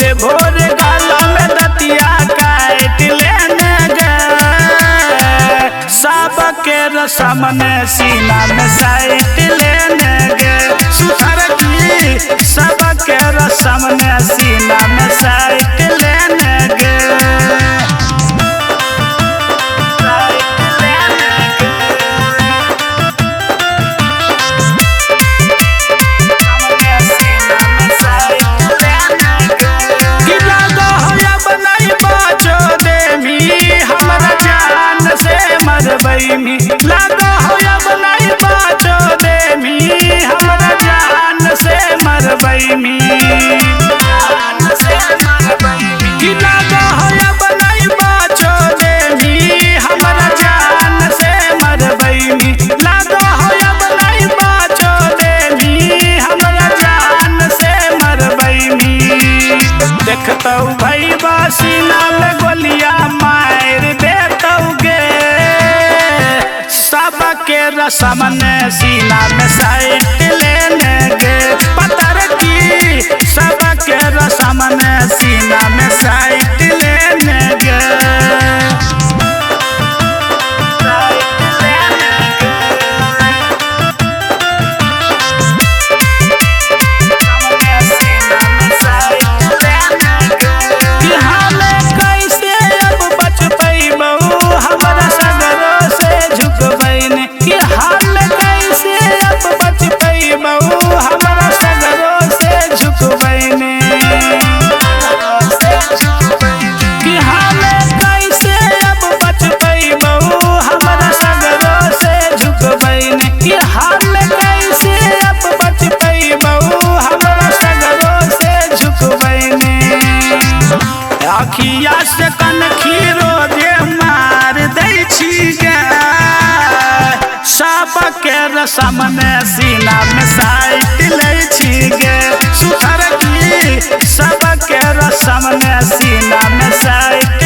भोरे भोरे गाला में दतिया काट लेने गे सबके रसम ने सीना में साइट लेने गे सुथर की सबके रसम ने सीना में साइट लेने गे मरबई लगा हो अब नहीं बाचो देमी हमरा जान से मरबई कि लगा हो अब नहीं बाचो देमी हमरा जान से मरबई लगा हो अब नहीं बाचो देमी हमरा जान से मरबई देखतौ भाई बासीना में गोलियां मार देतौ गे सबके रसम ने सीना में साइट लेने गे पतर की सबके रसम ने सीना में साइट लेने गे अखिया से कनखी रोजे मार दै छी गे सबके रसम ने सीना में साइट लै छी गे सुथर की सबके रसम ने सीना में साइट